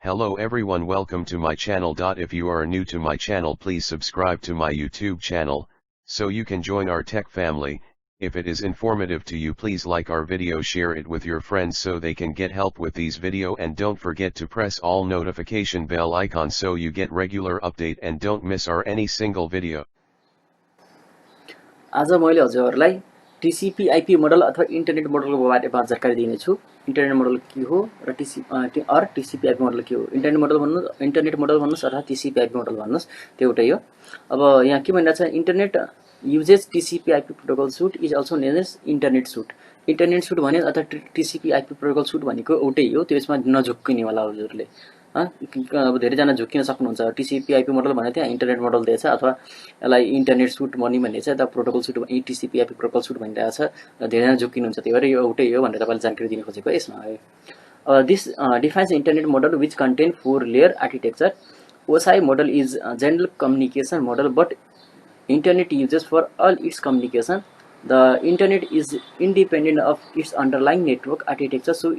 Hello everyone, welcome to my channel. If you are new to my channel, please subscribe to my YouTube channel, so you can join our tech family. If it is informative to you, please like our video, share it with your friends so they can get help with these video, and don't forget to press all notification bell icon so you get regular update and don't miss our any single video. आज मैले हजुरहरुलाई TCP IP model अथवा internet मोडलको बारेमा जानकारी दिनेछु। Internet model के हो र TCP IP model के हो। इन्टरनेट मोडल भन्नुस् अथवा TCP IP मोडल भन्नुस्, त्यो एउटै हो। अब यहाँ के भनिरहेछ, internet uses TCP IP protocol suite is also known as internet suite. Internet suite भने अथवा TCP IP protocol suite भनेको एउटै हो, त्यसमा नझुक्किने होला हजुरले। अब धेरैजना झुक्किन सक्नुहुन्छ। TCP IP मोडल भने त्यहाँ इन्टरनेट मोडल दिएछ, अथवा यसलाई इन्टरनेट सुट भन्ने छ, त protocol suite TCP IP protocol suite भनिरहेछ, धेरैजना झुक्किनुहुन्छ। त्यही भएर यो एउटै हो भनेर तपाईले जानकारी दिन खोजेको यसमा है। This defines internet model which contain 4 layer architecture. OSI model is a general communication model, but internet uses for all its communication. The internet is independent of its underlying network architecture, so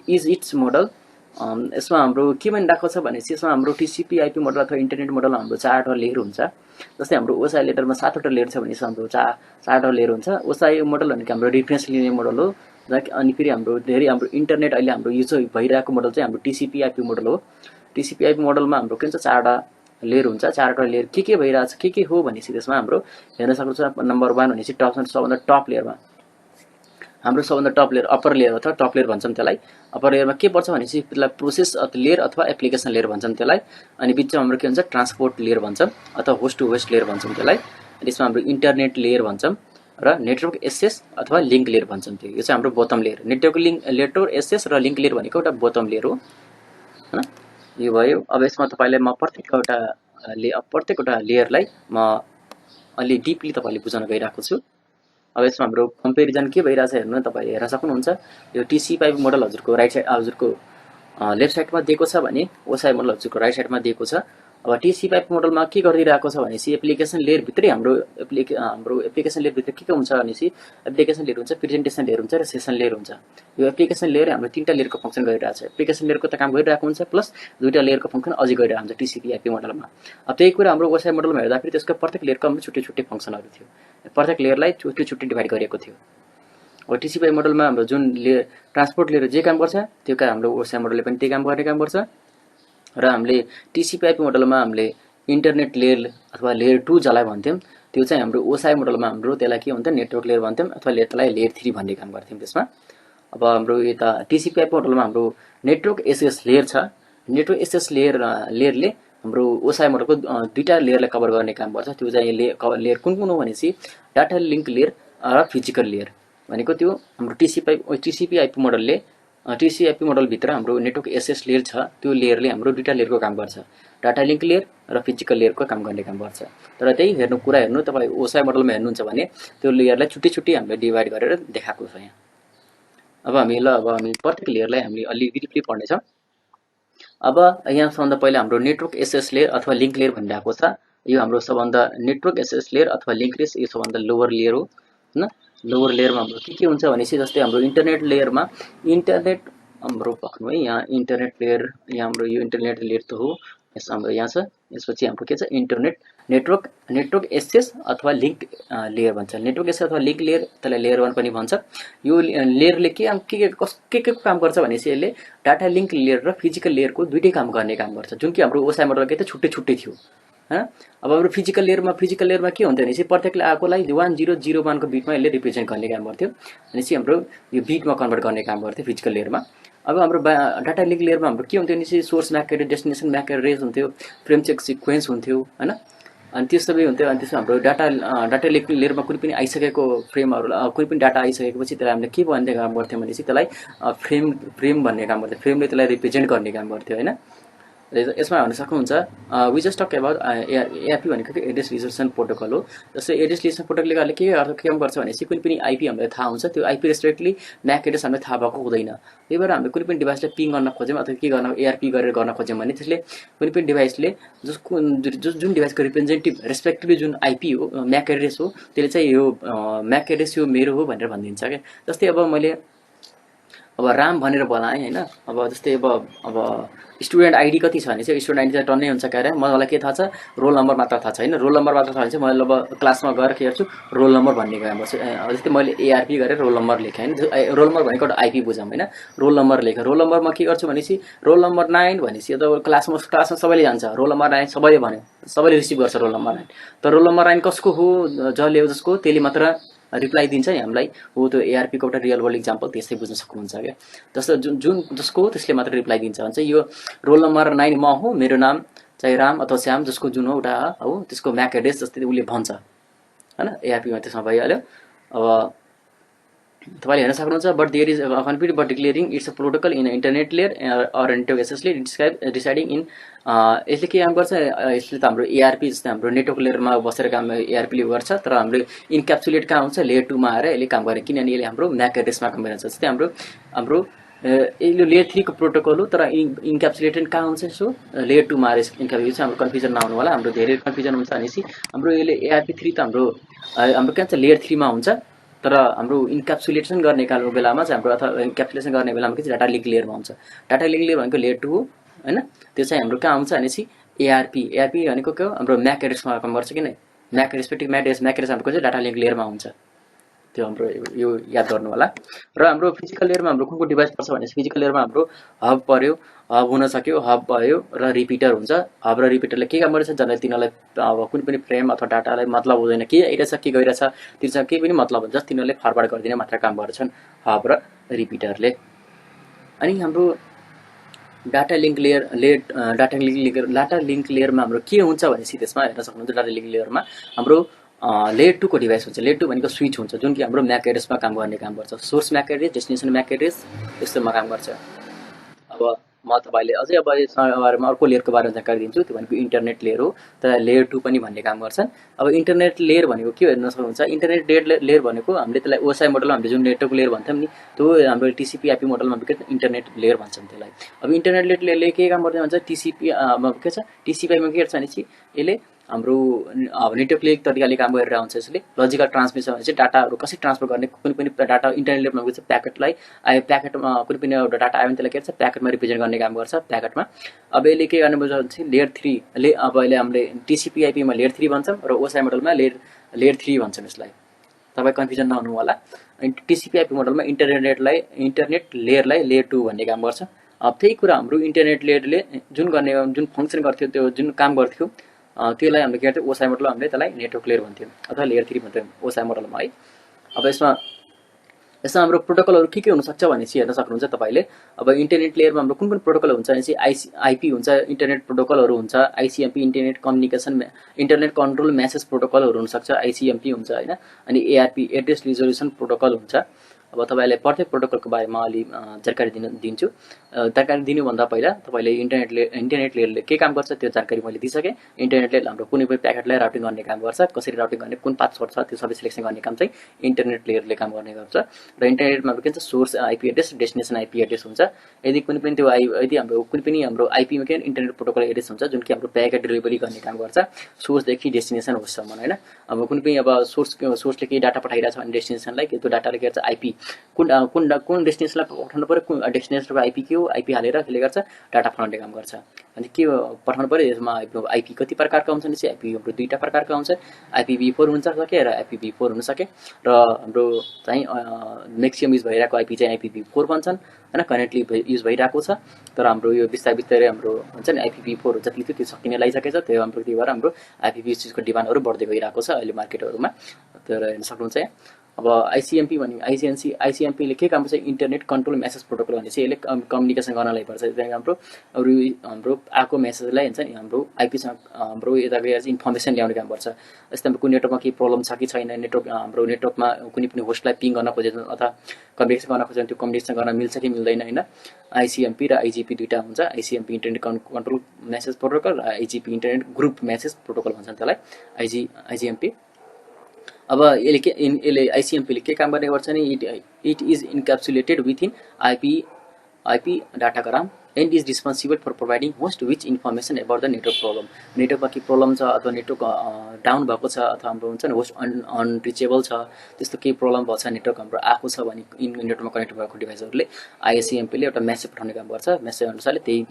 is its model. यसमा हाम्रो के भनिराखेको छ भनेपछि यसमा हाम्रो TCP IP model अथवा internet model हाम्रो 4 वटा लेयर हुन्छ। जस्तै हाम्रो OSI लेयरमा 7 वटा लेयर छ भने हाम्रो 4 वटा लेयर हुन्छ। OSI मोडल भनेको हाम्रो रेफरेन्स लिने मोडल हो। अनि फेरि हाम्रो इन्टरनेट अहिले हाम्रो युज भइरहेको मोडल चाहिँ हाम्रो TCP IP मोडल हो। TCP IP मोडलमा हाम्रो के हुन्छ, 4 वटा लेयर हुन्छ। 4 वटा लेयर के भइरहेछ, के हो भनेपछि त्यसमा हाम्रो हेर्न सक्नुहुन्छ। नम्बर 1 भनेपछि सबभन्दा टप लेयरमा हाम्रो सबभन्दा टप लेयर, अप्पर लेयर अथवा टप लेयर भन्छौं त्यसलाई। अप्पर लेयरमा के पर्छ भनेपछि त्यसलाई प्रोसेस लेयर अथवा एप्लिकेसन लेयर भन्छौं त्यसलाई। अनि बिचमा हाम्रो के हुन्छ, ट्रान्सपोर्ट लेयर भन्छौं अथवा होस्ट टु होस्ट लेयर भन्छौं त्यसलाई। अनि यसमा हाम्रो इन्टरनेट लेयर भन्छौं र नेटवर्क एक्सेस अथवा लिंक लेयर भन्छौं। यो चाहिँ हाम्रो बोटम लेयर। नेटवर्क एक्सेस र लिंक लेयर भनेको एउटा बोटम लेयर हो हैन। यो भयो। अब यसमा तपाईलाई म प्रत्येक एउटा लेयरलाई म अलि डीपली तपाईले बुझाउन गइराखेको छु। अब यसमा हाम्रो कम्पेरिजन के भइराछ हेर्नु, तपाईले हेर्न सक्नुहुन्छ। यो TCP IP मोडल हजुरको राइट साइड, हजुरको लेफ्ट साइडमा दिएको छ भने OSI मोडल हजुरको राइट साइडमा दिएको छ। अब TCP IP मोडलमा के गरिरहेको छ भनेपछि एप्लिकेसन लेयर भित्रै हाम्रो एप्लिकेसन लेयर भित्र के हुन्छ भनेपछि एप्लिकेसन लेयर हुन्छ, प्रेजेन्टेसन लेयर हुन्छ र सेसन लेयर हुन्छ। यो एप्लिकेसन लेयर हाम्रो 3टा लेयरको फंक्सन गरिरहेछ। एप्लिकेसन लेयरको त काम गरिरहेको हुन्छ, प्लस 2टा लेयरको फंक्सन अझै गरिरहेको हुन्छ TCP IP मोडलमा। अब त्यही कुरा हाम्रो OSI मोडलमा हेर्दा फेरि त्यसको प्रत्येक लेयरको छुट्टै फंक्सनहरु थियो। प्रत्येक लेयरलाई छुट्टै डिभाइड गरिएको थियो। अब TCP मोडलमा हाम्रो जुन लेयर ट्रान्सपोर्ट लेयर जे काम गर्छ, त्यो काम हाम्रो OSI मोडलले पनि त्यही काम गर्छ। र हामीले TCP IP मोडलमा हामीले इन्टरनेट लेयर अथवा लेयर 2 जसलाई भन्थ्यौं, त्यो चाहिँ हाम्रो OSI मोडलमा हाम्रो त्यसलाई के भन्थ्यौं, नेटवर्क लेयर भन्थ्यौं अथवा त्यसलाई लेयर 3 भन्ने काम गर्थ्यौं त्यसमा। अब हाम्रो यता TCP IP मोडलमा हाम्रो नेटवर्क एक्सेस लेयर छ। नेटवर्क एक्सेस लेयरले हाम्रो OSI मोडलको 2टा लेयरलाई कभर गर्ने काम गर्छ। त्यो चाहिँ लेयर कुन हो भनेपछि डाटा लिंक लेयर र फिजिकल लेयर भनेको त्यो हाम्रो TCP IP मोडलले TCP IP model भित्र हाम्रो नेटवर्क एक्सेस लेयर छ। त्यो लेयरले हाम्रो 2टा लेयरको काम गर्छ, डाटा लिंक लेयर र फिजिकल लेयरको काम गर्ने काम गर्छ। तर त्यही हेर्नु तपाई OSI मोडलमा हेर्नुहुन्छ भने त्यो लेयरलाई छुट्टै हामीले डिभाइड गरेर देखाएको छ यहाँ। अब हामी प्रत्येक लेयरलाई हामी अलि डीपली पढ्ने छौं। अब यहाँ सबभन्दा पहिला हाम्रो नेटवर्क एक्सेस लेयर अथवा लिंक लेयर भनिरहेको छ। यो हाम्रो सबभन्दा नेटवर्क एक्सेस लेयर अथवा लिंक लेयर, यो सबभन्दा लोवर लेयर हो हैन। लोवर लेयरमा हाम्रो के हुन्छ भनेपछि जस्तै हाम्रो इन्टरनेट लेयरमा इन्टरनेट हाम्रो पक्नु है, यहाँ इन्टरनेट लेयर, यहाँ हाम्रो यो इन्टरनेट लेयर त हो, यस हाम्रो यहाँ छ। यसपछि हाम्रो के छ, इन्टरनेट नेटवर्क एक्सेस अथवा लिंक लेयर भन्छ। नेटवर्क एक्सेस अथवा लिंक लेयर, त्यसलाई लेयर 1 पनि भन्छ। यो लेयरले के काम गर्छ भनेपछि यसले डाटा लिंक लेयर र फिजिकल लेयरको दुईटै काम गर्ने काम गर्छ, जुन कि हाम्रो OSI मोडलको त छुट्टै थियो हैन। अब हाम्रो फिजिकल लेयरमा के हुन्थ्यो भनेपछि प्रत्येकले आएकोलाई 1001 को बिटमा यसले रिप्रेजेन्ट गर्ने काम गर्थ्यो। भनेपछि हाम्रो यो बिटमा कन्भर्ट गर्ने काम गर्थ्यो फिजिकल लेयरमा। अब हाम्रो डाटा लिंक लेयरमा हाम्रो के हुन्थ्यो भनेपछि source MAC address, destination MAC address हुन्थ्यो, फ्रेम चेक सिक्वेन्स हुन्थ्यो हैन। अनि त्यो सबै हुन्थ्यो। अनि त्यसमा हाम्रो डाटा लिंक लेयरमा कुनै पनि आइसकेको फ्रेमहरु, कुनै पनि डाटा आइसकेपछि त्यसलाई हामीले के भन्ने काम गर्थ्यौं भनेपछि त्यसलाई फ्रेम भन्ने काम गर्थ्यो। फ्रेमले त्यसलाई रिप्रेजेन्ट गर्ने काम गर्थ्यो हैन। यसमा हेर्न सक्नुहुन्छ, we just talk about ARP भनेको एड्रेस रिजोल्युसन प्रोटोकल हो। जस्तै एड्रेस रिजोल्युसन प्रोटोकलले के गर्छ भनेपछि कुनै पनि IP हामीलाई थाहा हुन्छ, त्यो IP रेस्पेक्टली म्याक एड्रेस हामीलाई थाहा भएको हुँदैन। त्यही भएर हामीले कुनै पनि डिभाइसलाई पिङ गर्न खोज्यौं अथवा के गर्न ARP गरेर गर्न खोज्यौं भने त्यसले कुनै पनि डिभाइसले जुन डिभाइसको रिप्रेजेन्टेटिभ रेस्पेक्टिभली जुन IP हो, म्याक एड्रेस हो, त्यसले चाहिँ यो म्याक एड्रेस यो मेरो हो भनेर भनिदिन्छ के। जस्तै अब मैले अब राम भनेर बोलाएँ हैन। अब जस्तै अब स्टुडेन्ट आइडी कति छ भने चाहिँ स्टुडेन्ट आइडी चाहिँ टन्नै हुन्छ के अरे, मलाई के थाहा छ, रोल नम्बर मात्र थाहा छ हैन। रोल नम्बर मात्र थाहा भने चाहिँ मैले अब क्लासमा गएर के गर्छु, रोल नम्बर भन्ने काम गर्छु। जस्तै मैले एआरपी गरेर रोल नम्बर लेखेँ हैन। रोल नम्बर भनेको एउटा आइपी बुझौँ हैन। रोल नम्बर लेखेँ, रोल नम्बरमा के गर्छु भनेपछि रोल नम्बर 9 भनेपछि त क्लासमा सबैले जान्छ, रोल नम्बर 9 सबैले भन्यो, सबैले रिसिभ गर्छ रोल नम्बर 9। तर रोल नम्बर 9 कसको हो, जसले हो जसको त्यसले मात्र रिप्लाई दिन्छ नि हामीलाई। हो त्यो एआरपीको एउटा रियल वर्ल्ड इक्जाम्पल त्यसै बुझ्न सक्नुहुन्छ क्या। जस्तो जुन जसको हो त्यसले मात्र रिप्लाई दिन्छ भन्छ। यो रोल नम्बर 9 म हो, मेरो नाम चाहिँ राम अथवा श्याम जसको जुन हो एउटा हो त्यसको म्याक एड्रेस जस्तै उसले भन्छ हैन। एआरपीमा त्यसमा भइहाल्यो। अब तपाईँले हेर्न सक्नुहुन्छ, but there is conflict but declaring it's a protocol in internet layer or network एसेसले डिसाइडिङ इन। यसले के काम गर्छ, यसले त हाम्रो एआरपी जस्तै हाम्रो नेटवर्क लेयरमा बसेर काम एआरपीले गर्छ, तर हाम्रो इन्क्याप्सुलेट कहाँ हुन्छ, लेयर 2 मा आएर यसले काम गर्ने, किनभने यसले हाम्रो म्याक एड्रेसमा काम गरिन्छ। जस्तै हाम्रो यो लेयर 3 को प्रोटोकल हो, तर इन्क्याप्सुलेटेड कहाँ हुन्छ, सो लेयर 2 मा आएर इन्क्याप्सुलेट। हाम्रो कन्फ्युजन नहुनु होला, हाम्रो धेरै कन्फ्युजन हुन्छ भनेपछि हाम्रो यसले एआरपी 3 त हाम्रो के भन्छ लेयर 3 मा हुन्छ, तर हाम्रो इन्क्याप्सुलेसन गर्ने बेलामा चाहिँ हाम्रो अथवा इन्क्याप्सुलेसन गर्ने बेलामा के चाहिँ डाटा लिङ्क लेयरमा हुन्छ। डाटा लिङ्क लेयर भनेको लेयर 2 हो हैन। त्यो चाहिँ हाम्रो कहाँ हुन्छ भनेपछि एआरपी भनेको के हो, हाम्रो म्याक एड्रेसमा काम गर्छ किन, म्याक एड्रेस हाम्रो चाहिँ डाटा लिङ्क लेयरमा हुन्छ। त्यो हाम्रो यो याद गर्नु होला। र हाम्रो फिजिकल लेयरमा हाम्रो कुन डिभाइस पर्छ भने फिजिकल लेयरमा हाम्रो हब पर्यो, हब हुन सक्यो, हब भयो र रिपिटर हुन्छ। हब र रिपिटरले के काम गर्छ, जसले तिनीहरूलाई अब कुनै पनि फ्रेम अथवा डाटालाई मतलब हुँदैन, के आइरहेछ के गइरहेछ तिनीसँग केही पनि मतलब हुन्छ, तिनीहरूले फरवर्ड गरिदिने मात्र काम गर्छन् हब र रिपिटरले। अनि हाम्रो डाटा लिङ्क लेयरमा हाम्रो के हुन्छ भनेपछि त्यसमा हेर्न सक्नुहुन्छ, डाटा लिङ्क लेयरमा हाम्रो लेयर 2 को डिभाइस हुन्छ। लेयर 2 भनेको स्विच हुन्छ, जुन कि हाम्रो म्याक एड्रेसमा काम गर्ने काम गर्छ। Source MAC address, destination MAC address यस्तोमा काम गर्छ। अब म तपाईँले अझै अब यसमा बारेमा अर्को लेयरको बारेमा जानकारी दिन्छु, त्यो भनेको इन्टरनेट लेयर हो, तर लेयर 2 पनि भन्ने काम गर्छन्। अब इन्टरनेट लेयर भनेको के हेर्न सक्नुहुन्छ, इन्टरनेट लेयर भनेको हामीले त्यसलाई ओएसआई मोडलमा हामीले जुन नेटवर्क लेयर भन्छौँ नि, त्यो हाम्रो टिसिपी आइपी मोडलमा इन्टरनेट लेयर भन्छौँ त्यसलाई। अब इन्टरनेट लेयरले के काम गर्छ भन्छ, टिसिपी के छ, टिसिपीमा के गर्छ भनेपछि यसले हाम्रो अब नेटवर्क लेयर तरिकाले काम गरेर हुन्छ। यसले लजिकल ट्रान्समिसन भनेपछि डाटाहरू कसरी ट्रान्सफर गर्ने, कुनै पनि डाटा इन्टरनेट लेयरमा के छ, प्याकेटलाई प्याकेटमा कुनै पनि एउटा डाटा आयो भने त्यसलाई के गर्छ, प्याकेटमा रिप्रेजेन्ट गर्ने काम गर्छ प्याकेटमा। अब यसले के गर्ने भनेपछि लेयर 3 ले अब अहिले हामीले टिसिपी आइपीमा लेयर 3 भन्छौँ र ओएसआई मोडलमा लेयर 3 भन्छौँ यसलाई। तपाईँ कन्फ्युजन नहुनु होला। टिसिपी आइपी मोडलमा इन्टरनेट लेयरलाई लेयर 2 भन्ने काम गर्छ। अब त्यही कुरा हाम्रो इन्टरनेट लेयरले जुन फङ्सन गर्थ्यो, त्यो जुन काम गर्थ्यो त्यसलाई हामीले के गर्थ्यो, ओएसआई मोडलमा हामीले त्यसलाई नेटवर्क लेयर भन्थ्यौँ अथवा लेयर 3 भन्थ्यौँ ओएसआई मोडलमा है। अब यसमा हाम्रो प्रोटोकलहरू के हुनसक्छ भनेपछि हेर्न सक्नुहुन्छ तपाईँले। अब इन्टरनेट लेयरमा हाम्रो कुन प्रोटोकल हुन्छ भनेपछि आइपी हुन्छ, इन्टरनेट प्रोटोकलहरू हुन्छ, आइसिएमपी इन्टरनेट कन्ट्रोल मेसेज प्रोटोकलहरू हुनसक्छ, आइसिएमपी हुन्छ होइन। अनि एआरपी एड्रेस रिजोल्युसन प्रोटोकल हुन्छ। अब तपाईँलाई प्रत्येक प्रोटोकलको बारेमा अलि जानकारी दिन्छु। जानकारी दिनुभन्दा पहिला तपाईँले इन्टरनेट लेयरले के काम गर्छ त्यो जानकारी मैले दिइसकेँ। इन्टरनेट लेयर हाम्रो कुनै पनि प्याकेटलाई राउटिङ गर्ने काम गर्छ, कसरी राउटिङ गर्ने, कुन पाथ छोड्छ, त्यो सबै सिलेक्सन गर्ने काम चाहिँ इन्टरनेट लेयरले काम गर्ने गर्छ। र इन्टरनेटमा के भन्छ, source IP address, destination IP address हुन्छ। यदि कुनै पनि त्यो यदि कुनै पनि हाम्रो आइपीमा के इन्टरनेट प्रोटोकल एड्रेस हुन्छ, जुन कि हाम्रो प्याकेट डेलिभरी गर्ने काम गर्छ सोर्सदेखि डेस्टिनेसन होस्टसम्म होइन। अब कुनै पनि अब सोर्सले केही डाटा पठाइरहेछ भने डेस्टिनेसनलाई त्यो डाटाले के गर्छ, आइपी कुन डेस्टिनेसनलाई पठाउनु पर्यो, कुन डेस्टिनेसनको आइपी के हो, आइपी हालेर त्यसले गर्छ डाटा पठाउने काम गर्छ। अनि के पठाउनु पर्यो, यसमा आइपी कति प्रकारका हुन्छन् चाहिँ आइपी हाम्रो 2टा प्रकारका हुन्छ, आइपीभी4 हुन्छ सके र आइपीभी4 हुन सके। र हाम्रो चाहिँ म्याक्सिमम युज भइरहेको आइपी चाहिँ आइपीभी4 भन्छन् होइन, करेन्टली युज भइरहेको छ। तर हाम्रो यो बिस्तारै हाम्रो हुन्छ नि आइपीभी4 जति थियो त्यो सकिने लागिसकेको छ। त्यो हाम्रो त्यही भएर हाम्रो आइपीभी6 को डिमान्डहरू बढ्दै गइरहेको छ अहिले मार्केटहरूमा। तर हेर्न सक्नुहुन्छ यहाँ। अब आइसिएमपी भने आइसिएमपीले के काम गर्छ, इन्टरनेट कन्ट्रोल मेसेज प्रोटोकल भनेपछि यसले कम्युनिकेसन गर्नलाई पर्छ। त्यहाँ हाम्रो आएको मेसेजलाई हुन्छ नि हाम्रो आइपीसँग हाम्रो यता गएर चाहिँ इन्फर्मेसन ल्याउने काम गर्छ। जस्तै हाम्रो कुनै नेटवर्कमा केही प्रब्लम छ कि छैन, हाम्रो नेटवर्कमा कुनै पनि होस्टलाई पिङ गर्न खोजेछ अथवा कम्युनिकेसन गर्न खोजेछ, त्यो कम्युनिकेसन गर्न मिल्छ कि मिल्दैन होइन। आइसिएमपी र आइजिपी 2टा हुन्छ। आइसिएमपी इन्टरनेट कन्ट्रोल मेसेज प्रोटोकल र IGP internet group message protocol भन्छन् त्यसलाई आइजिएमपी। अब यसले आइसिएमपीले के काम गर्ने गर्छ नि, it is encapsulated within IP datagram and is responsible for providing host which information about the network problem. नेटवर्कमा के प्रब्लम छ अथवा नेटवर्क डाउन भएको छ अथवा हाम्रो हुन्छ नि होस्ट अनरिचेबल छ, त्यस्तो केही प्रब्लम भएको छ नेटवर्क हाम्रो आएको छ भने नेटवर्कमा कनेक्ट भएको डिभाइसहरूले आइएसएमपीले एउटा मेसेज पठाउने काम गर्छ। मेसेज अनुसारले त्यही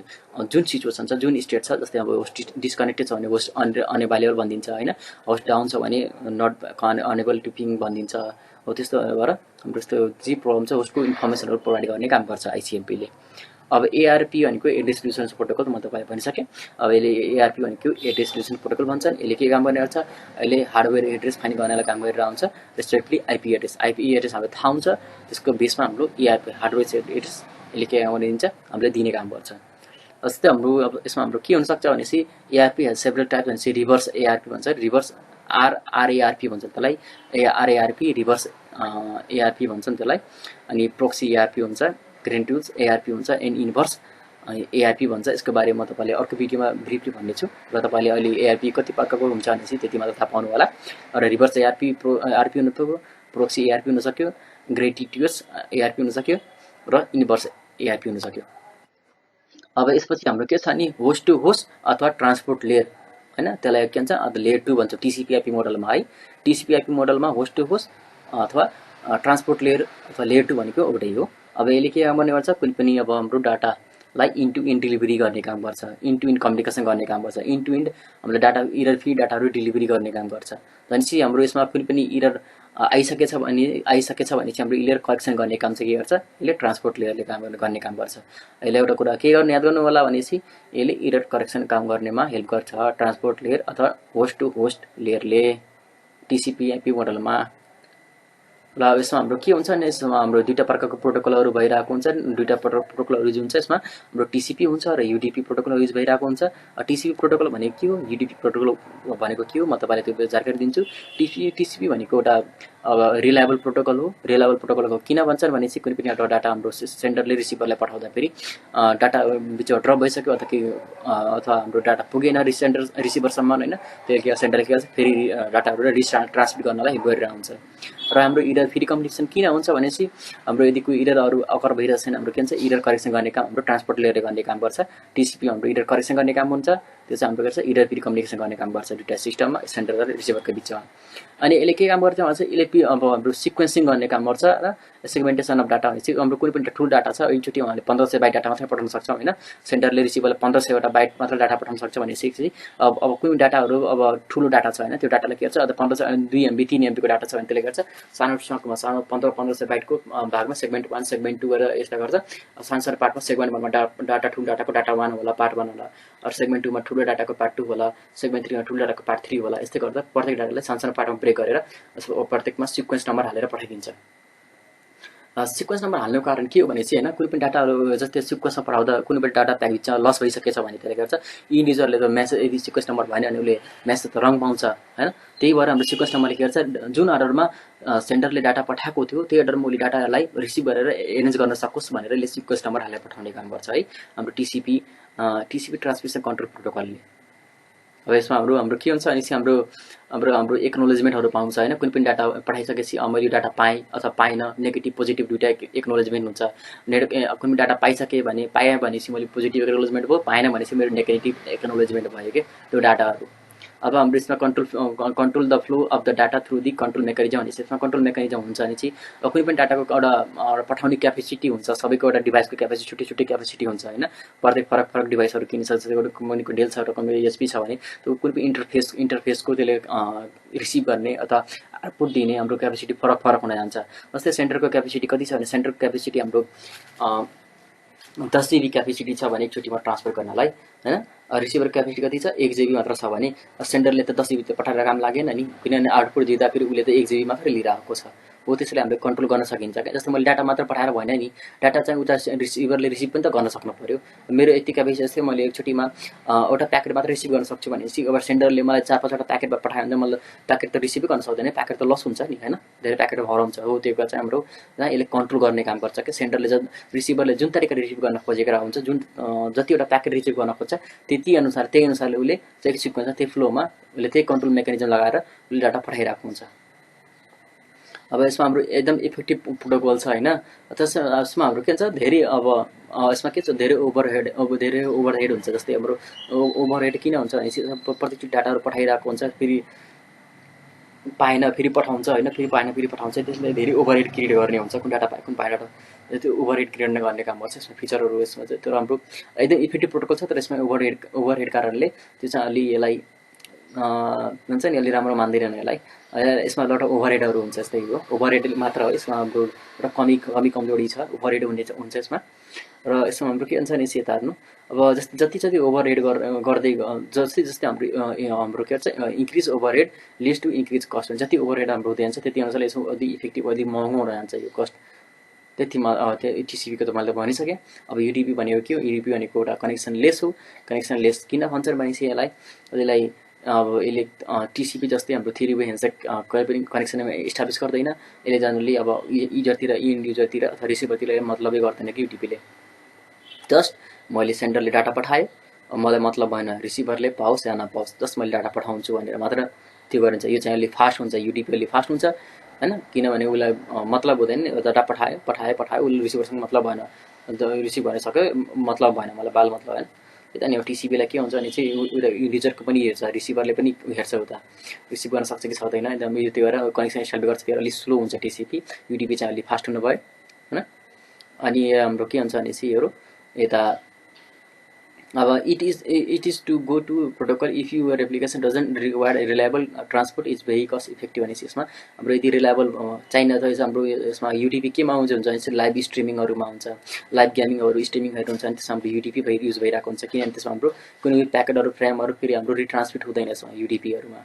जुन सिचुएसन छ जुन स्टेट छ, जस्तै अब होस्ट डिस्कनेक्टेड छ भने होस्ट अनएभाइलेबल भनिदिन्छ होइन, होस्ट डाउन छ भने नट अनेबल टु पिङ भनिदिन्छ हो। त्यस्तो भएर हाम्रो यस्तो जे प्रब्लम छ होस्टको इन्फर्मेसनहरू प्रोभाइड गर्ने काम गर्छ आइसिएमपीले। अब एआरपी भनेको एड्रेस रिजोल्युसन प्रोटोकल म तपाईँलाई भनिसकेँ। अब यसले एआरपी भनेको एड्रेस रिजोल्युसन प्रोटोकल भन्छन्। यसले के काम गर्ने गर्छ, यसले हार्डवेयर एड्रेस फाइन्ड गर्नलाई काम गरेर हुन्छ। रेस्पेक्टली आइपी एड्रेस हाम्रो थाहा हुन्छ, त्यसको बेसमा हाम्रो एआरपी हार्डवेयर एड्रेस यसले के काम गर्ने दिन्छ, हामीले दिने काम गर्छ। जस्तै हाम्रो अब यसमा हाम्रो के हुनसक्छ भनेपछि एआरपी हेज सेभरल टाइप भनेपछि रिभर्स एआरपी भन्छ, रिभर्स आरएआरपी भन्छ त्यसलाई, आरएआरपी रिभर्स एआरपी भन्छन् त्यसलाई। अनि प्रोक्सी एआरपी हुन्छ, ग्रेन्टुल्स एआरपी हुन्छ, एन्ड इन्भर्स एआरपी भन्छ। यसको बारेमा म तपाईँले अर्को भिडियोमा ब्रिफली भन्नेछु र तपाईँले अहिले एआरपी कति प्रकारको हुन्छ भनेपछि त्यति मात्र थाहा पाउनु होला। र रिभर्स एआरपी आरपी हुन सक्यो, प्रोक्सी एआरपी हुन सक्यो, ग्रेटिट्युस एआरपी हुन सक्यो र इन्भर्स एआरपी हुन सक्यो। अब यसपछि हाम्रो के छ नि, होस्ट टु होस्ट अथवा ट्रान्सपोर्ट लेयर होइन, त्यसलाई के भन्छ लेयर 2 भन्छ टिसिपी-आइपी मोडलमा है। टिसिपी-आइपी मोडलमा होस्ट टु होस्ट अथवा ट्रान्सपोर्ट लेयर अथवा लेयर 2 भनेको एउटै हो। अब यसले के काम गर्ने गर्छ, कुनै पनि अब हाम्रो डाटालाई इन टु इन डिलिभरी गर्ने काम गर्छ, इन टु इन कम्युनिकेसन गर्ने काम गर्छ, इन टु इन हामीले डाटा इरर फ्री डाटाहरू डिलिभरी गर्ने काम गर्छ। भनेपछि हाम्रो यसमा कुनै पनि इरर आइसकेछ भने चाहिँ हाम्रो इरर करेक्सन गर्ने काम चाहिँ के गर्छ, यसले ट्रान्सपोर्ट लेयरले काम गर्ने काम गर्छ। यसले एउटा कुरा के गर्ने याद गर्नु होला भनेपछि यसले इरर करेक्सन काम गर्नेमा हेल्प गर्छ ट्रान्सपोर्ट लेयर अथवा होस्ट टु होस्ट लेयरले टिसिपी-आइपी मोडलमा। र यसमा हाम्रो के हुन्छ भने यसमा हाम्रो दुईवटा प्रकारको प्रोटोकलहरू भइरहेको हुन्छ। दुईवटा प्रोटोकलहरू जुन छ यसमा हाम्रो टिसिपी हुन्छ र युडिपी प्रोटोकल युज भइरहेको हुन्छ। टिसिपी प्रोटोकल भनेको के हो, युडिपी प्रोटोकल भनेको के हो, म तपाईँलाई त्यो जानकारी दिन्छु। टिसिपी भनेको एउटा अब रिलायबल प्रोटोकल हो। रिलायबल प्रोटोकलको किन भन्छन् भनेपछि कुनै पनि एउटा डाटा हाम्रो सेन्डरले रिसिभरलाई पठाउँदाखेरि डाटा बिचमा ड्रप भइसक्यो अथवा हाम्रो डाटा पुगेन रिसिभरसम्म होइन, त्यो के सेन्डरले के गर्छ फेरि डाटाहरू ट्रान्समिट गर्नलाई हेल्प गरिरहेको हुन्छ। र हाम्रो इरर फ्री कम्युनिकेसन किन हुन्छ भनेपछि हाम्रो यदि कोही इररहरू अकर भइरहेको छैन, हाम्रो के भन्छ इरर करेक्सन गर्ने काम हाम्रो ट्रान्सपोर्ट लेयरले गर्ने काम गर्छ। टिसिपी हाम्रो इरर करेक्सन गर्ने काम हुन्छ, त्यो चाहिँ हाम्रो गर्छ इरर फ्री कम्युनिकेसन गर्ने काम गर्छ दुईवटा सिस्टममा सेन्डर र रिसिभरको बिचमा। अनि यसले के काम गर्छ भन्छ, यसले अब हाम्रो सिक्वेन्सिङ गर्ने काम गर्छ र सेगमेन्टेसन अफ डाटा भनेपछि हाम्रो कुनै पनि ठुलो डाटा छ, एकचोटि उहाँले 1500 बाइट डाटा मात्रै पठाउन सक्छ होइन, सेन्डरले रिसिभरलाई 1500वटा बाइट मात्र डाटा पठाउन सक्छ भनेपछि अब कुनै डाटाहरू अब ठुलो डाटा छ होइन, त्यो डाटालाई के गर्छ अब 2 MB 3 MB को डाटा छ भने त्यसले गर्छ सानो 1500 बाइटको भागमा सेगमेन्ट 1 सेगमेन्ट 2 गरेर यसलाई गर्छ। सानो पार्टमा सेगमेन्ट 1मा डाटा ठुलो डाटाको डाटा 1 होला पार्ट 1 होला, र सेगमेन्ट 2मा ठुलो डाटाको पार्ट 2 होला, सेगमेन्ट 3मा ठुलो डाटाको पार्ट 3 होला। यस्तै गर्दा प्रत्येक डाटालाई सानो पार्टमा ब्रेक गरेर प्रत्येकमा सिक्वेन्स नम्बर हालेर पठाइदिन्छ। सिक्वेन्स नम्बर हाल्नुको कारण के हो भने चाहिँ होइन, कुनै पनि डाटाहरू जस्तै सिक्वेन्समा पठाउँदा कुनै पनि डाटा प्याकेज लस भइसकेछ भने त्यसले गर्छ इन युजरले त मेसेज यदि सिक्वेन्स नम्बर भएन भने उसले मेसेज त रङ पाउँछ होइन। त्यही भएर हाम्रो सिक्वेन्स नम्बरले के गर्छ, जुन अर्डरमा सेन्डरले डाटा पठाएको थियो त्यही अर्डरमा उसले डाटालाई रिसिभ गरेर एरेन्ज गर्न सकोस् भनेर यसले सिक्वेन्स नम्बर हालेर पठाउने काम गर्छ है हाम्रो टिसिपी ट्रान्समिसन कन्ट्रोल प्रोटोकलले। अब यसमा हाम्रो के हुन्छ भनेपछि हाम्रो एक्नोलेजमेन्टहरू पाउँछ होइन, कुनै पनि डाटा पठाइसकेपछि मैले डाटा पाएँ अथवा पाइनँ, नेगेटिभ पोजिटिभ दुईवटा एक्नोलेजमेन्ट हुन्छ। कुनै पनि डाटा पाइसकेँ भने पाएँ भनेपछि मैले पोजिटिभ एक्नोलेजमेन्ट भयो, पाएन भनेपछि मेरो नेगेटिभ एक्नोलेजमेन्ट भयो कि त्यो डाटाहरू। अब हाम्रो यसमा control the flow of the data through the control mechanism भनेपछि यसमा कन्ट्रोल मेकानिजम हुन्छ भने चाहिँ कुनै पनि डाटाको एउटा पठाउने क्यापेसिटी हुन्छ, सबैको एउटा डिभाइसको क्यापेसिटी छुट्टै क्यापेसिटी हुन्छ होइन। प्रत्येक फरक डिभाइसहरू किन्छ, एउटा कम्पनीको डेल छ, एउटा कम्पनीको एचपी छ भने त्यो कुनै पनि इन्टरफेसको त्यसले रिसिभ गर्ने अथवा आउटपुट दिने हाम्रो क्यापेसिटी फरक हुन जान्छ। जस्तै सेन्टरको क्यापेसिटी कति छ भने सेन्टरको क्यापेसिटी हाम्रो 10 GB क्यापेसिटी छ भने एकचोटिमा ट्रान्सफर गर्नलाई होइन। रिसिभर क्यापेसिटी कति छ 1 GB मात्र छ भने सेन्डरले त 10 GB पठाएर काम लागेन नि, किनभने आउटपुट दिँदा फेरि उसले त 1 GB मात्रै लिइरहेको छ हो। त्यसैले हामीले कन्ट्रोल गर्न सकिन्छ क्या। जस्तै मैले डाटा मात्र पठाएर भएन नि, डाटा चाहिँ उता रिसिभरले रिसिभ पनि त गर्न सक्नु पऱ्यो। मेरो यति क्यापेसिटी जस्तै मैले एकचोटिमा एउटा प्याकेट मात्र रिसिभ गर्न सक्छु भनेपछि अब सेन्डरले मलाई 4-5वटा प्याकेट पठायो भने मलाई प्याकेट त रिसिभै गर्न सक्दैन, प्याकेट त लस हुन्छ नि होइन, धेरै प्याकेट हराउँछ हो। त्यो चाहिँ हाम्रो जहाँ यसले कन्ट्रोल गर्ने काम गर्छ क्या। सेन्डरले रिसिभरले जुन तरिकाले रिसिभ गर्न खोजेको हुन्छ, जुन जतिवटा प्याकेट रिसिभ गर्न खोज्छ त्यही अनुसारले उसले चाहिँ सिक्वेन्समा त्यही फ्लोमा उसले त्यही कन्ट्रोल मेकानिजम लगाएर उसले डाटा पठाइरहेको हुन्छ। अब यसमा हाम्रो एकदम इफेक्टिभ प्रोटोकल छ होइन। यसमा हाम्रो के हुन्छ धेरै अब यसमा के छ धेरै ओभरहेड हुन्छ। जस्तै हाम्रो ओभरहेड किन हुन्छ भनेपछि प्रत्येक डाटाहरू पठाइरहेको हुन्छ, फेरि पाएन फेरि पठाउँछ होइन, फेरि पाएन फेरि पठाउँछ, त्यसले धेरै ओभरहेड क्रिएट गर्ने हुन्छ। कुन डाटा पाए कुन पाएन डाटा त्यो ओभरहेड क्रिएट गर्ने काम गर्छ यसमा फिचरहरू। यसमा चाहिँ त्यो राम्रो एकदम इफेक्टिभ प्रोटोकल छ, तर यसमा ओभरहेड कारणले त्यो चाहिँ अलि यसलाई भन्छ नि अलि राम्रो मान्दैनन् यसलाई। यसमा एउटा ओभरहेडहरू हुन्छ। जस्तै हो ओभरहेड मात्र हो यसमा हाम्रो एउटा कमजोरी छ, ओभरहेड हुन्छ यसमा। र यसमा हाम्रो के हुन्छ भने यता हेर्नु, अब जति ओभरहेड गर्दै जस्तै हाम्रो के भन्छ increase overhead leads to increase cost हुन्छ। जति ओभरहेड हाम्रो हुँदै जान्छ त्यति अनुसारले यसमा अलि इफेक्टिभ अलि महँगो हुन जान्छ यो कस्ट। त्यतिमा टिसिपीको त मैले भनिसकेँ। अब युडिपी भनेको के हो? युडिपी भनेको एउटा कनेक्सन लेस हो। कनेक्सन लेस किन भन्छन् भनेपछि यसलाई अब यसले टिसिपी जस्तै हाम्रो 3 वे ह्यान्डसेक कहिले पनि कनेक्सनमा इस्टाब्लिस गर्दैन। यसले जनरली अब युजरतिर इन्ड युजरतिर अथवा रिसिभरतिर मतलबै गर्दैन कि युडिपीले। जस्ट मैले सेन्डरले डाटा पठाएँ, मलाई मतलब भएन रिसिभरले पाओस् या नपाओस्, जस्ट मैले डाटा पठाउँछु भनेर मात्र त्यो गरिन्छ। यो चाहिँ अलि फास्ट हुन्छ, युडिपी अलि फास्ट हुन्छ होइन, किनभने उसलाई मतलब हुँदैन नि, डाटा पठाएँ उसले रिसिभरसँग मतलब भएन, अन्त रिसिभ भएर सक्यो मतलब भएन, मलाई बाल मतलब भएन। यता नि टिसिपीलाई के हुन्छ भने चाहिँ एउटा युजरको पनि हेर्छ, रिसिभरले पनि हेर्छ उता रिसिभ गर्न सक्छ कि सक्दैन। एकदम त्यो भएर कनेक्सन इस्टाब्लिस गर्छ, अलिक स्लो हुन्छ टिसिपी। युडिपी चाहिँ अलिक फास्ट हुनुभयो होइन। अनि हाम्रो के हुन्छ भने चाहिँ योहरू यता अब it is to go to protocol if your application doesn't require reliable transport is very cost effective भनेपछि यसमा हाम्रो यदि रिलायबल चाहिन त हाम्रो यसमा युडिपी केमा हुन्छ भने लाइभ स्ट्रिमिङहरूमा हुन्छ, लाइभ गेमिङहरू स्ट्रिमिङहरू हुन्छ, अनि त्यसमा हाम्रो युडिपी युज भइरहेको हुन्छ। किनभने त्यसमा हाम्रो कुनै प्याकेटहरू फ्रेमहरू फेरि हाम्रो रिट्रान्समिट हुँदैन यसमा युडिपीहरूमा।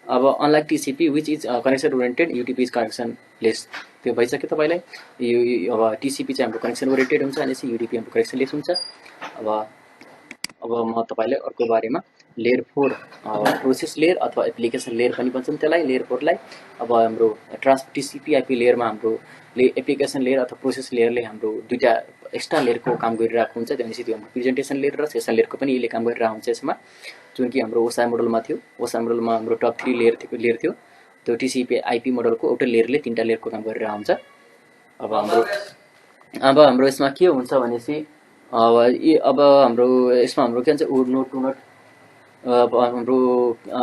अब unlike TCP which is connection oriented, UDP is connectionless. त्यो भइसक्यो तपाईँलाई। यो अब टिसिपी चाहिँ हाम्रो कनेक्सन ओरिएन्टेड हुन्छ, अनि चाहिँ युडिपी हाम्रो कनेक्सन लेस हुन्छ। अब म तपाईँलाई अर्को बारेमा लेयर 4 प्रोसेस लेयर अथवा एप्लिकेसन लेयर पनि भन्छन् त्यसलाई, लेयर 4 लाई। अब हाम्रो टिसिपी आइपी लेयरमा हाम्रो एप्लिकेसन लेयर अथवा प्रोसेस लेयरले हाम्रो दुईवटा एक्स्ट्रा लेयरको काम गरिरहेको हुन्छ। त्यसपछि त्यो हाम्रो प्रेजेन्टेसन लेयर र सेसन लेयरको पनि यसले काम गरिरहेको हुन्छ यसमा, जुन कि हाम्रो ओसा मोडलमा थियो। ओसा मोडलमा हाम्रो टप 3 लेयर थियो। त्यो टिसिपी आइपी मोडलको एउटै लेयरले 3टा लेयरको काम गरिरहेको हुन्छ। अब हाम्रो यसमा के हुन्छ भनेपछि अब हाम्रो यसमा हाम्रो के भन्छ नोट टु नोट हाम्रो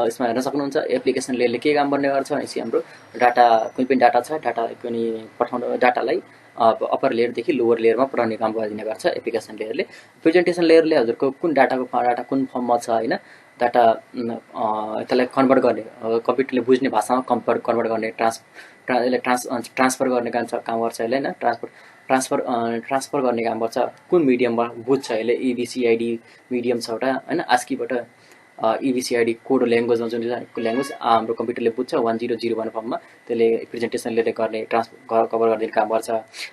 यसमा हेर्न सक्नुहुन्छ। एप्लिकेसन लेयरले के काम गर्ने गर्छ भनेपछि हाम्रो डाटा कुनै पनि डाटा छ, डाटा पनि पठाउन डाटालाई अप्पर लेयरदेखि लोवर लेयरमा पठाउने काम गरिदिने गर्छ एप्लिकेसन लेयरले। प्रेजेन्टेसन लेयरले हजुरको कुन डाटा कुन फर्ममा छ होइन, डाटा त्यसलाई कन्भर्ट गर्ने कम्प्युटरले बुझ्ने भाषामा कन्भर्ट गर्ने ट्रान्सफर गर्ने काम गर्छ यसले होइन। ट्रान्सफर गर्ने काम गर्छ। कुन मिडियममा बुझ्छ यसले, EBCID मिडियम छ एउटा होइन, आस्कीबाट EBCID कोड ल्याङ्ग्वेजमा जुन ल्याङ्ग्वेज हाम्रो कम्प्युटरले बुझ्छ 1001 फर्ममा, त्यसले प्रेजेन्टेसन लेयरले गर्ने कभर गरिदिने काम गर्छ।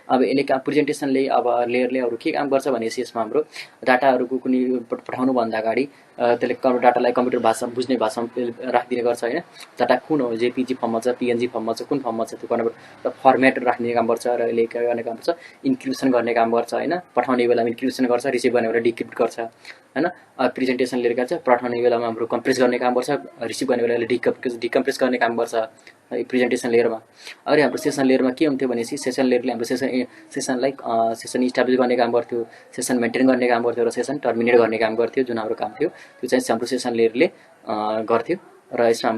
अब यसले प्रेजेन्टेसन लेयरले अरू के काम गर्छ भनेपछि यसमा हाम्रो डाटाहरूको कुनै पठाउनुभन्दा अगाडि त्यसले डाटालाई कम्प्युटर भाषा बुझ्ने भाषामा राखिदिने गर्छ होइन। डाटा कुन हो, JPG फर्ममा छ, PNG फर्ममा छ, कुन फर्ममा छ त्यो गर्नु फर्मेट राख्ने काम गर्छ। र यसले के गर्ने काम गर्छ, इन्क्रिप्सन गर्ने काम गर्छ होइन। पठाउने बेलामा इन्क्रिप्सन गर्छ, रिसिभ गर्ने बेला डिक्रिप्ट गर्छ होइन। प्रेजेन्टेसन लेयर गर्छ, पठाउने बेलामा हाम्रो कम्प्रेस गर्ने काम गर्छ, रिसिभ गर्ने बेला डिकम्प्रेस गर्ने काम गर्छ प्रेजेन्टेसन लेयरमा। अरे हाम्रो सेसन लेयरमा के हुन्थ्यो भनेपछि सेसन लेयरले हाम्रो सेसनलाई सेसन इस्टाब्लिस गर्ने काम गर्थ्यो, सेसन मेन्टेन गर्ने काम गर्थ्यो, र सेसन टर्मिनेट गर्ने काम गर्थ्यो। जुन हाम्रो काम थियो त्यो चाहिँ हाम्रो सेसन लेयरले गर्थ्यो। र यसमा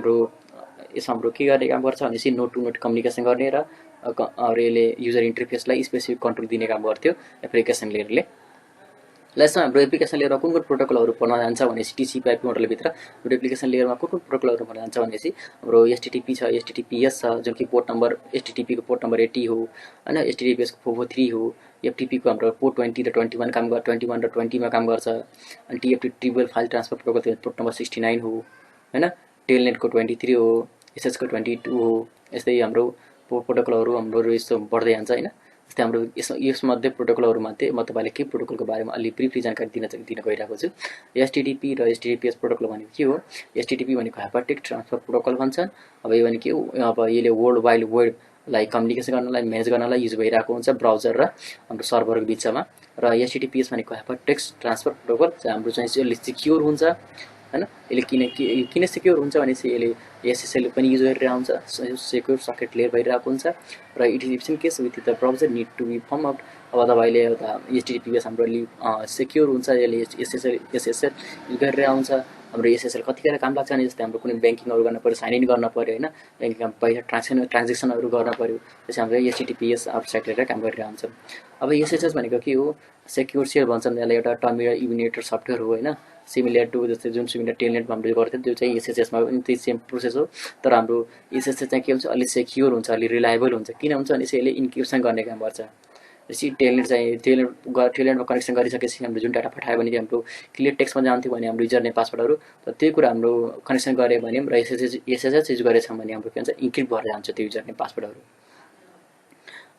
हाम्रो के गर्ने काम गर्छ भनेपछि नोट टु नोट कम्युनिकेसन गर्ने र यसले युजर इन्टरफेसलाई स्पेसिफिक कन्ट्रोल दिने काम गर्थ्यो एप्लिकेसन लेयरले। यसमा हाम्रो एप्लिकेसन लेयरमा कुन प्रोटोकलहरू पढ्न जान्छ भनेपछि टिसिपी आइपी मोडलभित्र हाम्रो एप्लिकेसन लेयरमा कुन प्रोटोकलहरू पढ्न जान्छ भनेपछि हाम्रो HTTP छ, HTTPS छ, जुन कि पोर्ट नम्बर HTTP को पोर्ट नम्बर 80 हो होइन, HTTPS को 443 हो, FTP को हाम्रो पोर्ट 20 र 21 काम गर्छ, 21 र 20 मा काम गर्छ। अनि TFTP file transfer protocol port number 69 हो होइन, टेलनेट को 23 हो, SS को 22 हो। यस्तै हाम्रो प्रोटोकलहरू हाम्रो यस्तो बढ्दै जान्छ होइन। जस्तै हाम्रो यसमध्ये प्रोटोकलहरूमध्ये म तपाईँलाई के प्रोटोकलको बारेमा अलि ब्रिफली जानकारी दिन गइरहेको छु। HTTP र HTTPS प्रोटोकल भनेको के हो? HTTP भनेको हाइपरटेक्स्ट ट्रान्सफर प्रोटोकल भन्छन्। अब यो भनेको के हो? अब यसले वर्ल्ड वाइड वेबलाई कम्युनिकेसन गर्नलाई म्यानेज गर्नलाई युज भइरहेको हुन्छ ब्राउजर र हाम्रो सर्भरको बिचमा। र HTTPS भनेको हाइपरटेक्स्ट ट्रान्सफर प्रोटोकल चाहिँ हाम्रो चाहिँ सिक्योर हुन्छ हैन। यसले किन सिक्योर हुन्छ भनेपछि यसले एसएसएल पनि युज गरेर आउँछ, सेक्योर सकेट लेयर भइरहेको हुन्छ र it is in case with the browser need to be firm out. अब तपाईँले एउटा एचटिटिपिएस हाम्रो सेक्योर हुन्छ, यसले एसएसएल युज गरेर आउँछ। हाम्रो एसएसएल कतिखेर काम लाग्छ भने जस्तै हाम्रो कुनै ब्याङ्किङहरू गर्न पऱ्यो, साइन इन गर्न पऱ्यो होइन, ब्याङ्किङ पैसा ट्रान्जेक्सनहरू गर्न पऱ्यो, त्यसै हाम्रो एचटिटिपिएस वेबसाइट लिएर काम गरेर आउँछ। अब एसएसएस भनेको के हो, सेक्योर सेयर भन्छन्, यसलाई एउटा टर्मिनल इमिनेटर सफ्टवेयर हो होइन, सिमिलर टु जस्तै जुन सुविधा टेलनेटमा हामीले गर्थ्यौँ त्यो चाहिँ एसएसएसमा पनि त्यही सेम प्रोसेस हो। तर हाम्रो एसएसएस चाहिँ के हुन्छ, अलि सेक्योर हुन्छ, अलि रिलायबल हुन्छ। किन हुन्छ भने यसले इन्क्रिप्सन गर्ने काम गर्छ। जस्तै टेलनेट चाहिँ टेलनेटमा कनेक्सन गरिसकेपछि हाम्रो जुन डाटा पठायो भने हाम्रो क्लियर टेक्स्टमा जान्थ्यो भने हाम्रो युजर नेम पासवर्डहरू, तर त्यही कुरा हाम्रो कनेक्सन गऱ्यो भने र एसएसएस युज गरेछौँ भने हाम्रो के हुन्छ, इन्क्रिप्ट भएर जान्छ त्यो युजर नेम पासवर्डहरू।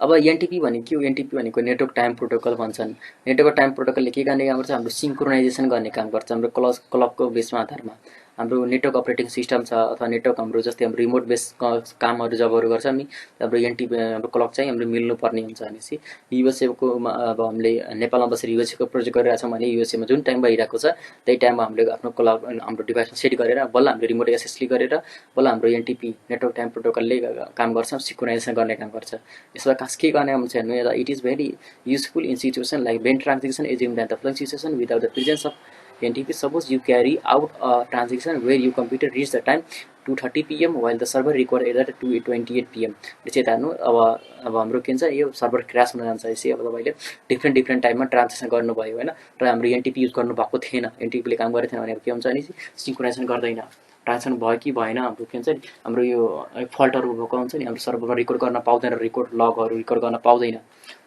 अब एनटिपी भनेको के हो, एनटिपी भनेको नेटवर्क टाइम प्रोटोकल भन्छन्। नेटवर्क टाइम प्रोटोकलले के गर्ने काम गर्छ, हाम्रो सिङ्क्रोनाइजेसन गर्ने काम गर्छ। हाम्रो क्लकको बेसमा आधारमा हाम्रो नेटवर्क अपरेटिङ सिस्टम छ अथवा नेटवर्क हाम्रो जस्तै हाम्रो रिमोट बेस कामहरू जबहरू गर्छ नि, हाम्रो एनटिपी हाम्रो क्लक चाहिँ हाम्रो मिल्नुपर्ने हुन्छ भनेपछि युएसएको अब हामीले नेपालमा बसेर युएसएको प्रोजेक्ट गरिरहेको छौँ भने युएसएमा जुन टाइम भइरहेको छ त्यही टाइममा हामीले आफ्नो क्लक हाम्रो डिभाइसमा सेट गरेर बल्ल हामीले रिमोट एक्सेसले गरेर बल्ल हाम्रो एनटिपी नेटवर्क टाइम प्रोटोकलले काम गर्छ, सिङ्क्रोनाइजेसन गर्ने काम गर्छ। यसमा खास के गर्ने काम छ भने it is very useful in situation like when transaction assume that the following situation without the presence of NTP. Suppose you carry out a transaction where your computer reaches the time 2:30 PM while the server record at 2:28 PM. त्यसै तार्नु अब हाम्रो के हुन्छ, यो server crash हुन जान्छ। यसै अब तपाईँले डिफ्रेन्ट टाइममा ट्रान्जेक्सन गर्नुभयो होइन, र हाम्रो एनटिपी युज गर्नु भएको थिएन, एनटिपीले काम गरेको थिएन भने के हुन्छ भने सिङ्क्रोनाइजेसन गर्दैन, ट्रान्जेक्सन भयो कि भएन, हाम्रो के हुन्छ नि हाम्रो यो फल्टहरू भएको हुन्छ नि, हाम्रो सर्भरमा रेकर्ड गर्न पाउँदैन, रेकर्ड लगहरू रेकर्ड गर्न पाउँदैन।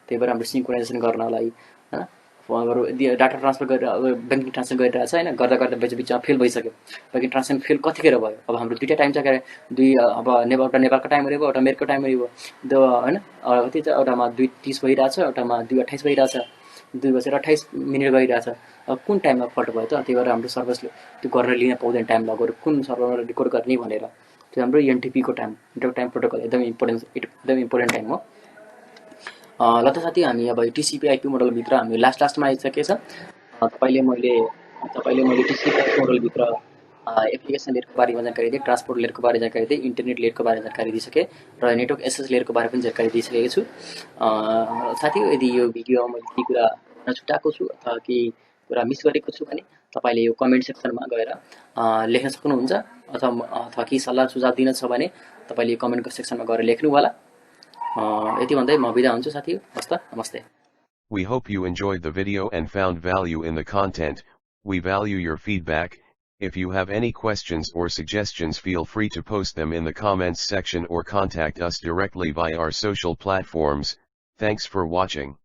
त्यही भएर हाम्रो सिङ्क्रोनाइजेसन गर्नलाई होइन हाम्रो डाटा ट्रान्सफर गरेर अब ब्याङ्किङ ट्रान्सफर गरिरहेको छ होइन, गर्दा बिचमा फेल भइसक्यो। ब्याङ्किङ ट्रान्सफर फेल कतिखेर भयो, अब हाम्रो दुईवटा टाइम छ, दुई अब एउटा नेपालको टाइमहरू भयो, एउटा अमेरिकाको टाइमहरू भयो, त्यो होइन कति छ, एउटामा 2:30 भइरहेछ, एउटामा 2:28 भइरहेछ, 2:28 गइरहेछ। अब कुन टाइममा फल्ट भयो त, त्यही भएर हाम्रो सर्भरले त्यो गर्न लिन पाउँदैन, टाइम लगेर कुन सर्भरमा रेकर्ड गर्ने भनेर। त्यो हाम्रो एनटिपीको टाइम नेटवर्क टाइम प्रोटोकल एकदम इम्पोर्टेन्ट टाइम हो। ल त साथी, हामी अब टिसिपी आइपी मोडलभित्र हामी लास्टमा आइसकेको छ। तपाईँले मैले टिसिपी आइपी मोडलभित्र एप्लिकेसन लेयरको बारेमा जानकारी दिएँ, ट्रान्सपोर्ट लेयरको बारेमा जानकारी दिएँ, इन्टरनेट लेयरको बारेमा जानकारी दिइसकेँ र नेटवर्क एक्सेस लेयरको बारेमा पनि जानकारी दिइसकेको छु। साथी, यदि यो भिडियोमा मैले केही कुरा छुटाएको छु अथवा केही कुरा मिस गरेको छु भने तपाईँले यो कमेन्ट सेक्सनमा गएर लेख्न सक्नुहुन्छ, अथवा केही सल्लाह सुझाव दिन छ भने तपाईँले कमेन्टको सेक्सनमा गएर लेख्नु होला। यति भन्दै म बिदा हुन्छु साथी, हस् त, नमस्ते। We hope you enjoyed the video and found value in the content. We value your feedback. If you have any questions or suggestions, feel free to post them in the comments section or contact us directly via our social platforms. Thanks for watching.